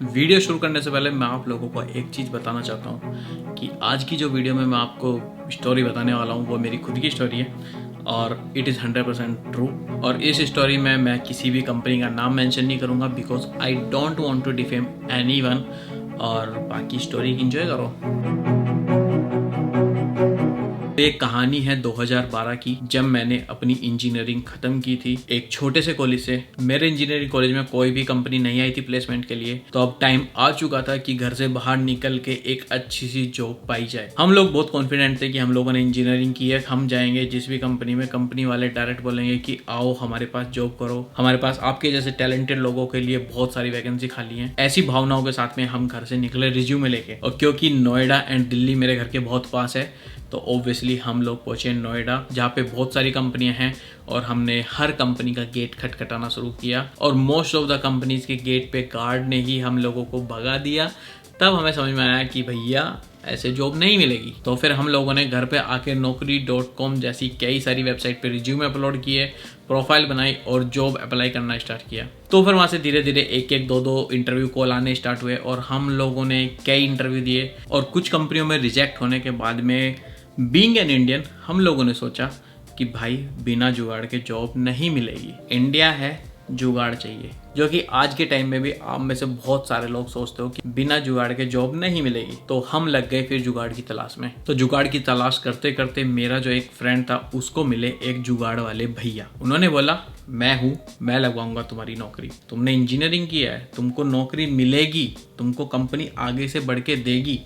Video शुरू करने से पहले मैं आप लोगों को एक चीज़ बताना चाहता हूँ कि आज की जो वीडियो में मैं आपको स्टोरी बताने वाला हूँ वो मेरी खुद की स्टोरी है और इट इज़ 100% ट्रू। और इस स्टोरी में मैं किसी भी कंपनी का नाम मेंशन नहीं करूँगा because I don't want to defame anyone. और बाकी स्टोरी इंजॉय करो। एक कहानी है 2012 की, जब मैंने अपनी इंजीनियरिंग खत्म की थी एक छोटे से कॉलेज से। मेरे इंजीनियरिंग कॉलेज में कोई भी कंपनी नहीं आई थी प्लेसमेंट के लिए, तो अब टाइम आ चुका था कि घर से बाहर निकल के एक अच्छी सी जॉब पाई जाए। हम लोग बहुत कॉन्फिडेंट थे कि हम लोगों ने इंजीनियरिंग की है, हम जाएंगे जिस भी कंपनी में, कंपनी वाले डायरेक्ट बोलेंगे कि आओ हमारे पास जॉब करो, हमारे पास आपके जैसे टैलेंटेड लोगों के लिए बहुत सारी वैकेंसी खाली है। ऐसी भावनाओं के साथ में हम घर से निकले रिज्यूमे लेके, और क्योंकि नोएडा एंड दिल्ली मेरे घर के बहुत पास है तो ऑब्वियसली हम लोग पहुंचे नोएडा, जहाँ पे बहुत सारी कंपनियां हैं। और हमने हर कंपनी का गेट खटखटाना शुरू किया और मोस्ट ऑफ द कंपनीज के गेट पे गार्ड ने ही हम लोगों को भगा दिया। तब हमें समझ में आया कि भैया ऐसे जॉब नहीं मिलेगी। तो फिर हम लोगों ने घर पे आके naukri.com जैसी कई सारी वेबसाइट पे रिज्यूमे अपलोड किए, प्रोफाइल बनाई और जॉब अप्लाई करना स्टार्ट किया। तो फिर वहाँ से धीरे धीरे एक दो इंटरव्यू कॉल आने स्टार्ट हुए और हम लोगों ने कई इंटरव्यू दिए। और कुछ कंपनियों में रिजेक्ट होने के बाद में बीइंग एन इंडियन हम लोगों ने सोचा कि भाई बिना जुगाड़ के जॉब नहीं मिलेगी, इंडिया है जुगाड़ चाहिए। जो कि आज के टाइम में भी आप में से बहुत सारे लोग सोचते हो कि बिना जुगाड़ के जॉब नहीं मिलेगी। तो हम लग गए फिर जुगाड़ की तलाश में। तो जुगाड़ की तलाश करते करते मेरा जो एक फ्रेंड था उसको मिले एक जुगाड़ वाले भैया। उन्होंने बोला मैं हूँ, मैं लगवाऊंगा तुम्हारी नौकरी, तुमने इंजीनियरिंग किया है, तुमको नौकरी मिलेगी, तुमको कंपनी आगे से बढ़ के देगी,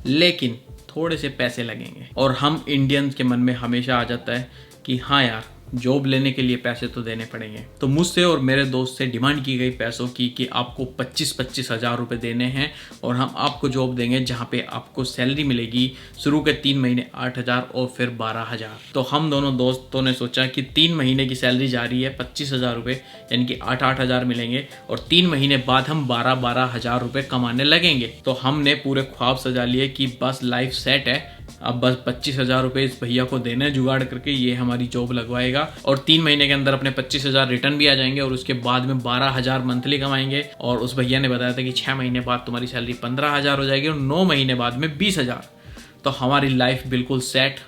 लेकिन थोड़े से पैसे लगेंगे। और हम इंडियंस के मन में हमेशा आ जाता है कि हाँ यार जॉब लेने के लिए पैसे तो देने पड़ेंगे। तो मुझसे और मेरे दोस्त से डिमांड की गई पैसों की कि आपको 25-25 हज़ार रुपये देने हैं और हम आपको जॉब देंगे जहाँ पे आपको सैलरी मिलेगी शुरू के 3 महीने 8,000 और फिर 12,000। तो हम दोनों दोस्तों ने सोचा कि 3 महीने की सैलरी जा रही है 25,000 रुपये, यानी कि 8,000 मिलेंगे और 3 महीने बाद हम 12,000 रुपये कमाने लगेंगे। तो हमने पूरे ख्वाब सजा लिए कि बस लाइफ सेट है, अब बस 25,000 रुपये इस भैया को देने जुगाड़ करके, ये हमारी जॉब लगवाएगा और 3 महीने के अंदर अपने 25,000 रिटर्न भी आ जाएंगे और उसके बाद में 12,000 मंथली कमाएंगे। और उस भैया ने बताया था कि 6 महीने बाद तुम्हारी सैलरी 15,000 हो जाएगी और 9 महीने बाद में 20,000। तो हमारी लाइफ बिल्कुल सेट।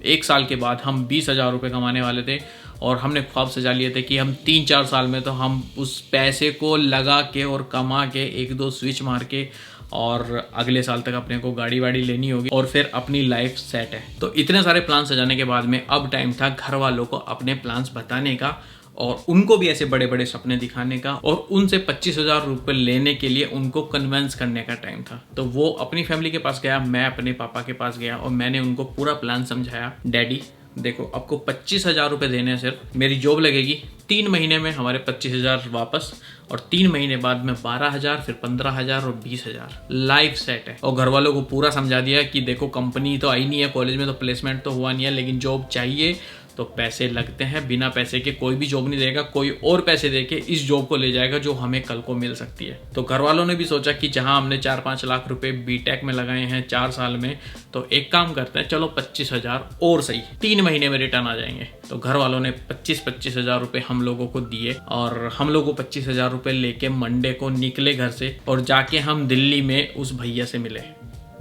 1 साल के बाद हम 20,000 रुपये कमाने वाले थे और हमने ख्वाब सजा लिए थे कि हम 3-4 साल में तो हम उस पैसे को लगा के और कमा के 1-2 स्विच मार के और अगले साल तक अपने को गाड़ी वाड़ी लेनी होगी और फिर अपनी लाइफ सेट है। तो इतने सारे प्लान सजाने के बाद में अब टाइम था घर वालों को अपने प्लान्स बताने का और उनको भी ऐसे बड़े बड़े सपने दिखाने का और उनसे 25,000 रुपये लेने के लिए उनको कन्विंस करने का टाइम था। तो वो अपनी फैमिली के पास गया, मैं अपने पापा के पास गया और मैंने उनको पूरा प्लान समझाया। डैडी देखो आपको 25,000 रुपये देने हैं, सिर्फ मेरी जॉब लगेगी, 3 महीने में हमारे 25,000 वापस और 3 महीने बाद में 12,000, फिर 15,000 और 20,000, लाइफ सेट है। और घर वालों को पूरा समझा दिया कि देखो कंपनी तो आई नहीं है, कॉलेज में तो प्लेसमेंट तो हुआ नहीं है, लेकिन जॉब चाहिए तो पैसे लगते हैं, बिना पैसे के कोई भी जॉब नहीं देगा, कोई और पैसे देके इस जॉब को ले जाएगा जो हमें कल को मिल सकती है। तो घर वालों ने भी सोचा कि जहां हमने 4-5 लाख रुपए बीटेक में लगाए हैं 4 साल में, तो एक काम करते हैं, चलो 25,000 और सही, 3 महीने में रिटर्न आ जाएंगे। तो घर वालों ने 25-25 हज़ार रुपये हम लोगों को दिए और हम लोग को 25,000 रुपये लेके मंडे को निकले घर से और जाके हम दिल्ली में उस भैया से मिले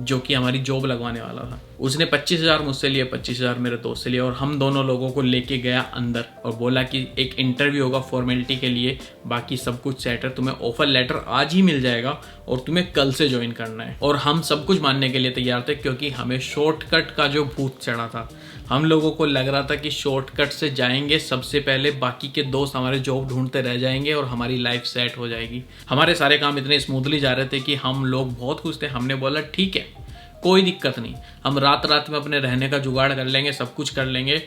जो कि हमारी जॉब लगवाने वाला था। उसने 25,000 मुझसे लिए, 25,000 मेरे दोस्त से लिए और हम दोनों लोगों को लेके गया अंदर और बोला कि एक इंटरव्यू होगा फॉर्मेलिटी के लिए, बाकी सब कुछ सेट है, तुम्हें ऑफर लेटर आज ही मिल जाएगा और तुम्हें कल से ज्वाइन करना है। और हम सब कुछ मानने के लिए तैयार थे क्योंकि हमें शॉर्टकट का जो भूत चढ़ा था। हम लोगों को लग रहा था कि शॉर्टकट से जाएंगे सबसे पहले, बाकी के दोस्त हमारे जॉब ढूंढते रह जाएंगे और हमारी लाइफ सेट हो जाएगी। हमारे सारे काम इतने स्मूथली जा रहे थे कि हम लोग बहुत खुश थे। हमने बोला ठीक है कोई दिक्कत नहीं, हम रात रात में अपने रहने का जुगाड़ कर लेंगे, सब कुछ कर लेंगे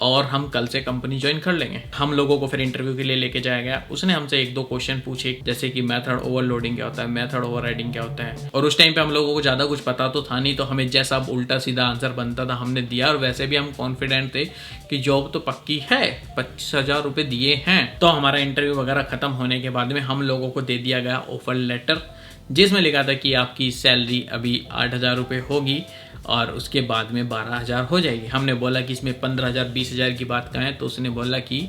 और हम कल से कंपनी ज्वाइन कर लेंगे। हम लोगों को फिर इंटरव्यू के लिए लेके जाया गया। उसने हमसे 1-2 क्वेश्चन पूछे जैसे कि मेथड ओवरलोडिंग क्या होता है, मेथड ओवरराइडिंग क्या होता है। और उस टाइम पे हम लोगों को ज़्यादा कुछ पता तो था नहीं, तो हमें जैसा उल्टा सीधा आंसर बनता था हमने दिया और वैसे भी हम कॉन्फिडेंट थे कि जॉब तो पक्की है, 25,000 रुपये दिए हैं। तो हमारा इंटरव्यू वगैरह खत्म होने के बाद में हम लोगों को दे दिया गया ऑफर लेटर जिसमें लिखा था कि आपकी सैलरी अभी 8,000 रुपये होगी और उसके बाद में 12,000 हो जाएगी। हमने बोला कि इसमें 15,000 20,000 की बात कहें, तो उसने बोला कि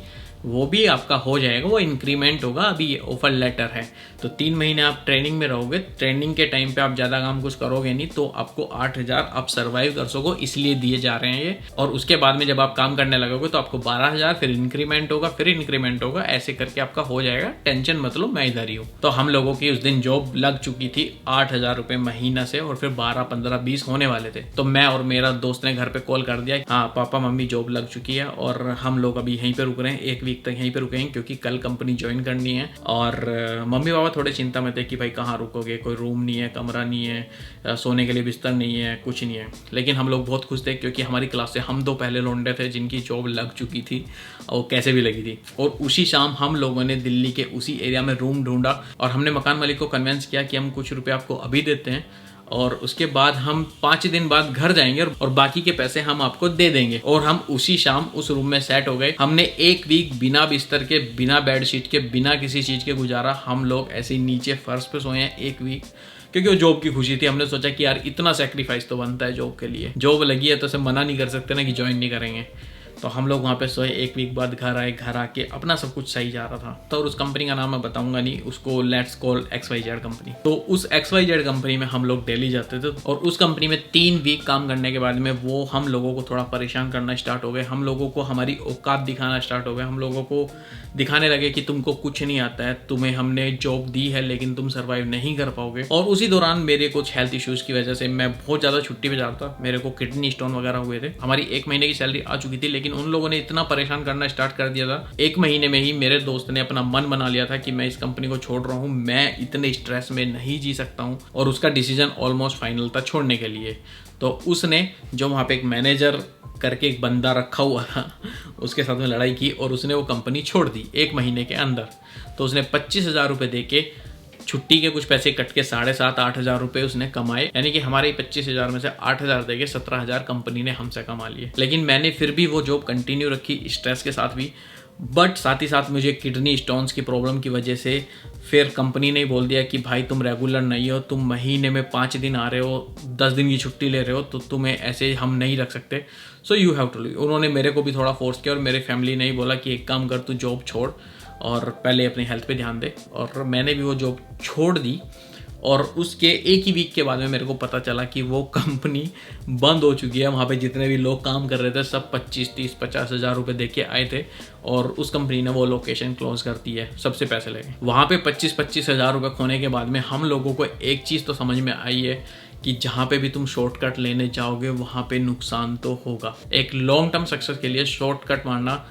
वो भी आपका हो जाएगा, वो इंक्रीमेंट होगा। अभी ये ऑफर लेटर है तो 3 महीने आप ट्रेनिंग में रहोगे, ट्रेनिंग के टाइम पे आप ज़्यादा काम कुछ करोगे नहीं तो आपको 8,000 आप सर्वाइव कर सको, इसलिए दिए जा रहे हैं ये। और उसके बाद में जब आप काम करने लगोगे तो आपको 12,000, फिर इंक्रीमेंट होगा, फिर इंक्रीमेंट होगा, ऐसे करके आपका हो जाएगा। टेंशन मत लो, मैं इधर ही हूँ। तो हम लोगों की उस दिन जॉब लग चुकी थी 8,000 रुपये महीना से, और फिर 12, 15, 20 होने वाले थे। तो मैं और मेरा दोस्त ने घर पे कॉल कर दिया, हाँ पापा मम्मी जॉब लग चुकी है और हम लोग अभी यहीं पे रुक रहे हैं, 1 वीक तक यहीं पे रुकेंगे क्योंकि कल कंपनी ज्वाइन करनी है। और मम्मी पापा थोड़े चिंता में थे कि भाई कहाँ रुकोगे, कोई रूम नहीं है, कमरा नहीं है, सोने के लिए बिस्तर नहीं है, कुछ नहीं है। लेकिन हम लोग बहुत खुश थे क्योंकि हमारी क्लास से हम 2 पहले लौंडे थे जिनकी जॉब लग चुकी थी और कैसे भी लगी थी। और उसी शाम हम लोगों ने दिल्ली के उसी एरिया में रूम ढूंढा और हमने मकान मालिक को कन्विंस किया कि हम कुछ रुपये आपको अभी देते हैं और उसके बाद हम 5 दिन बाद घर जाएंगे और बाकी के पैसे हम आपको दे देंगे। और हम उसी शाम उस रूम में सेट हो गए। हमने 1 वीक बिना बिस्तर के, बिना बेडशीट के, बिना किसी चीज़ के गुजारा। हम लोग ऐसे ही नीचे फर्श पे सोए हैं 1 वीक, क्योंकि वो जॉब की खुशी थी। हमने सोचा कि यार इतना सेक्रीफाइस तो बनता है जॉब के लिए, जॉब लगी है तो उसे मना नहीं कर सकते ना कि ज्वाइन नहीं करेंगे। तो हम लोग वहाँ पे सोए, 1 वीक बाद घर आए। घर आके अपना सब कुछ सही जा रहा था। तो और उस कंपनी का नाम मैं बताऊंगा नहीं, उसको लेट्स कॉल XYZ कंपनी। तो उस XYZ कंपनी में हम लोग डेली जाते थे और उस कंपनी में 3 वीक काम करने के बाद में वो हम लोगों को थोड़ा परेशान करना स्टार्ट हो गए। हम लोगों को हमारी औकात दिखाना स्टार्ट हो गए। हम लोगों को दिखाने लगे कि तुमको कुछ नहीं आता है, तुम्हें हमने जॉब दी है लेकिन तुम सर्वाइव नहीं कर पाओगे। और उसी दौरान मेरे कुछ हेल्थ इश्यूज की वजह से मैं बहुत ज़्यादा छुट्टी पे जा रहा था। मेरे को किडनी स्टोन वगैरह हुए थे। हमारी 1 महीने की सैलरी आ चुकी थी लेकिन उन लोगों ने इतना परेशान करना स्टार्ट कर दिया था। 1 महीने में ही मेरे दोस्त ने अपना मन बना लिया था कि मैं इस कंपनी को छोड़ रहा हूँ, मैं इतने स्ट्रेस में नहीं जी सकता हूँ। और उसका डिसीजन ऑलमोस्ट फाइनल था छोड़ने के लिए। तो उसने, जो वहाँ पे एक मैनेजर करके एक बंदा रखा हुआ था, उसके साथ में लड़ाई की और उसने वो कंपनी छोड़ दी 1 महीने के अंदर। तो उसने 25,000 रुपये दे के, छुट्टी के कुछ पैसे कट के 7,500-8,000 रुपये उसने कमाए। यानी कि हमारे 25,000 में से 8,000 देके 17,000 कंपनी ने हमसे कमा लिए। लेकिन मैंने फिर भी वो जॉब कंटिन्यू रखी स्ट्रेस के साथ भी। बट साथ ही साथ मुझे किडनी स्टोन्स की प्रॉब्लम की वजह से फिर कंपनी ने बोल दिया कि भाई तुम रेगुलर नहीं हो, तुम महीने में 5 दिन आ रहे हो, 10 दिन की छुट्टी ले रहे हो, तो तुम्हें ऐसे हम नहीं रख सकते, so you have to leave. उन्होंने मेरे को भी थोड़ा फोर्स किया और मेरे फैमिली ने ही बोला कि एक काम कर, तू जॉब छोड़ और पहले अपनी हेल्थ पे ध्यान दे। और मैंने भी वो जॉब छोड़ दी। और उसके 1 ही वीक के बाद में मेरे को पता चला कि वो कंपनी बंद हो चुकी है। वहाँ पे जितने भी लोग काम कर रहे थे सब 25, 30, 50,000 रुपये दे के आए थे और उस कंपनी ने वो लोकेशन क्लोज कर दी है, सबसे पैसे लगे। वहाँ पे 25,000 रुपये खोने के बाद में हम लोगों को एक चीज़ तो समझ में आई है कि जहाँ पे भी तुम शॉर्टकट लेने जाओगे वहाँ पे नुकसान तो होगा। एक लॉन्ग टर्म सक्सेस के लिए शॉर्टकट मारना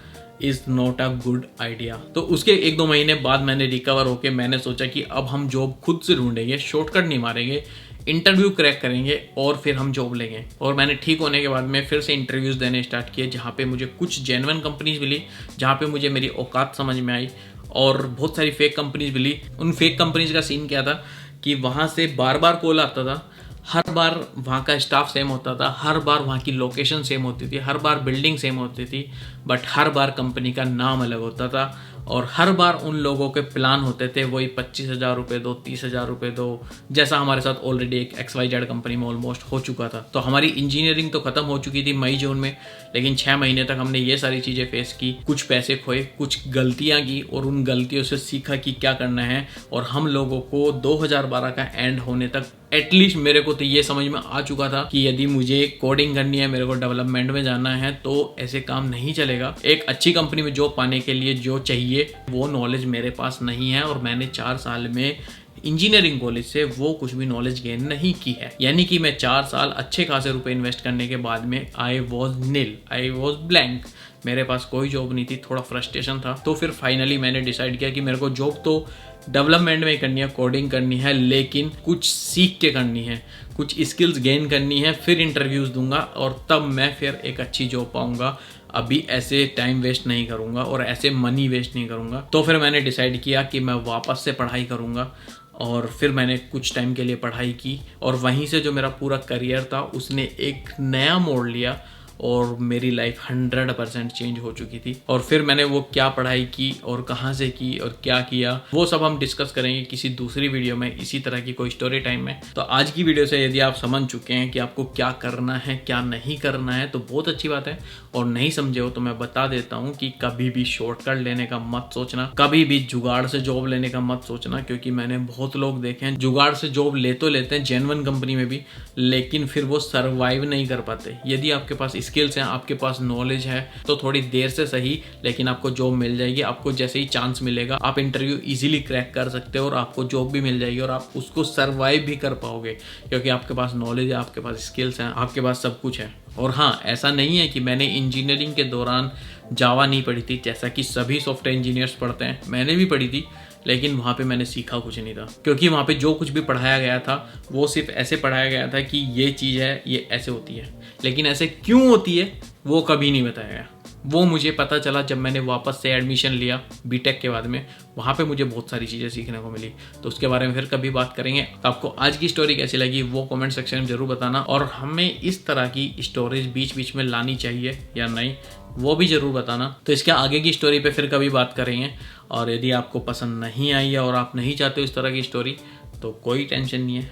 is not a good idea. तो उसके 1-2 महीने बाद मैंने रिकवर होके मैंने सोचा कि अब हम जॉब खुद से ढूंढेंगे, शॉर्टकट नहीं मारेंगे, इंटरव्यू क्रैक करेंगे और फिर हम जॉब लेंगे। और मैंने ठीक होने के बाद में फिर से इंटरव्यूज़ देने स्टार्ट किए, जहाँ पे मुझे कुछ जेन्युइन कंपनीज मिली, जहाँ पे मुझे मेरी औकात समझ में आई, और बहुत सारी फेक कंपनीज मिली। उन फेक कंपनीज का सीन क्या था कि वहाँ से बार बार कॉल आता था, हर बार वहाँ का स्टाफ सेम होता था, हर बार वहाँ की लोकेशन सेम होती थी, हर बार बिल्डिंग सेम होती थी, बट हर बार कंपनी का नाम अलग होता था। और हर बार उन लोगों के प्लान होते थे वही 25,000 रुपये दो, 30,000 रुपये दो, जैसा हमारे साथ ऑलरेडी एक XYZ कंपनी में ऑलमोस्ट हो चुका था। तो हमारी इंजीनियरिंग तो खत्म हो चुकी थी मई-जून में, लेकिन 6 महीने तक हमने ये सारी चीज़ें फेस की, कुछ पैसे खोए, कुछ गलतियाँ की और उन गलतियों से सीखा कि क्या करना है। और हम लोगों को 2012 का एंड होने तक एटलीस्ट मेरे को तो ये समझ में आ चुका था कि यदि मुझे कोडिंग करनी है, मेरे को डेवलपमेंट में जाना है, तो ऐसे काम नहीं चलेगा। एक अच्छी कंपनी में जॉब पाने के लिए जो चाहिए वो नॉलेज मेरे पास नहीं है और मैंने 4 साल में इंजीनियरिंग कॉलेज से वो कुछ भी नॉलेज गेन नहीं की है। यानी कि मैं 4 साल अच्छे खासे रुपए इन्वेस्ट करने के बाद में I was nil, I was blank, मेरे पास कोई जॉब नहीं थी, थोड़ा फ्रस्ट्रेशन था। तो फिर फाइनली मैंने डिसाइड किया कि मेरे को जॉब तो डेवलपमेंट में करनी है, कोडिंग करनी है, लेकिन कुछ सीख के करनी है, कुछ स्किल्स गेन करनी है, फिर इंटरव्यूज़ दूंगा और तब मैं फिर एक अच्छी जॉब पाऊंगा। अभी ऐसे टाइम वेस्ट नहीं करूंगा और ऐसे मनी वेस्ट नहीं करूंगा। तो फिर मैंने डिसाइड किया कि मैं वापस से पढ़ाई करूंगा और फिर मैंने कुछ टाइम के लिए पढ़ाई की और वहीं से जो मेरा पूरा करियर था उसने एक नया मोड़ लिया और मेरी लाइफ 100% चेंज हो चुकी थी। और फिर मैंने वो क्या पढ़ाई की और कहाँ से की और क्या किया, वो सब हम डिस्कस करेंगे किसी दूसरी वीडियो में, इसी तरह की कोई स्टोरी टाइम में। तो आज की वीडियो से यदि आप समझ चुके हैं कि आपको क्या करना है क्या नहीं करना है तो बहुत अच्छी बात है, और नहीं समझे हो तो मैं बता देता हूँ कि कभी भी शॉर्टकट लेने का मत सोचना, कभी भी जुगाड़ से जॉब लेने का मत सोचना, क्योंकि मैंने बहुत लोग देखे हैं जुगाड़ से जॉब ले तो लेते हैं जेन्युइन कंपनी में भी, लेकिन फिर वो सर्वाइव नहीं कर पाते। यदि आपके पास स्किल्स हैं, आपके पास नॉलेज है, तो थोड़ी देर से सही लेकिन आपको जॉब मिल जाएगी। आपको जैसे ही चांस मिलेगा आप इंटरव्यू इजीली क्रैक कर सकते हो और आपको जॉब भी मिल जाएगी और आप उसको सर्वाइव भी कर पाओगे, क्योंकि आपके पास नॉलेज है, आपके पास स्किल्स हैं, आपके पास सब कुछ है। और हाँ, ऐसा नहीं है कि मैंने इंजीनियरिंग के दौरान जावा नहीं पढ़ी थी, जैसा कि सभी सॉफ्टवेयर इंजीनियर्स पढ़ते हैं। मैंने भी पढ़ी थी, लेकिन वहाँ पे मैंने सीखा कुछ नहीं था, क्योंकि वहाँ पे जो कुछ भी पढ़ाया गया था वो सिर्फ ऐसे पढ़ाया गया था कि ये चीज़ है, ये ऐसे होती है, लेकिन ऐसे क्यों होती है वो कभी नहीं बताया गया। वो मुझे पता चला जब मैंने वापस से एडमिशन लिया बीटेक के बाद में, वहाँ पे मुझे बहुत सारी चीज़ें सीखने को मिली। तो उसके बारे में फिर कभी बात करेंगे। आपको आज की स्टोरी कैसी लगी वो कमेंट सेक्शन में ज़रूर बताना, और हमें इस तरह की स्टोरीज बीच बीच में लानी चाहिए या नहीं वो भी ज़रूर बताना। तो इसके आगे की स्टोरी पे फिर कभी बात करेंगे, और यदि आपको पसंद नहीं आई है और आप नहीं चाहते हो इस तरह की स्टोरी तो कोई टेंशन नहीं है,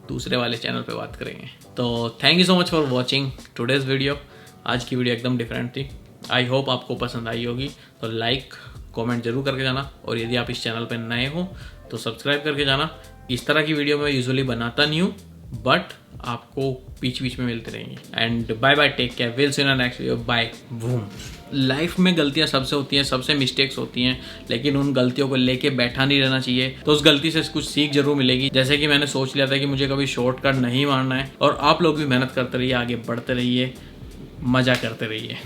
दूसरे वाले चैनल पे बात करेंगे। तो thank you so much for watching today's video. आज की वीडियो एकदम डिफरेंट थी, आई होप आपको पसंद आई होगी। तो लाइक कमेंट जरूर करके जाना, और यदि आप इस चैनल पे नए हो तो सब्सक्राइब करके जाना। इस तरह की वीडियो मैं यूजुअली बनाता नहीं हूँ, बट आपको बीच बीच में मिलते रहेंगे। And bye bye, take care, will see you in next video, bye boom. Life में गलतियां सबसे होती हैं, सबसे मिस्टेक्स होती हैं, लेकिन उन गलतियों को लेके बैठा नहीं रहना चाहिए। तो उस गलती से कुछ सीख जरूर मिलेगी। जैसे कि मैंने सोच लिया था कि मुझे कभी शॉर्टकट नहीं मारना है, और आप लोग भी मेहनत करते रहिए, आगे बढ़ते रहिए, मजा करते रहिए।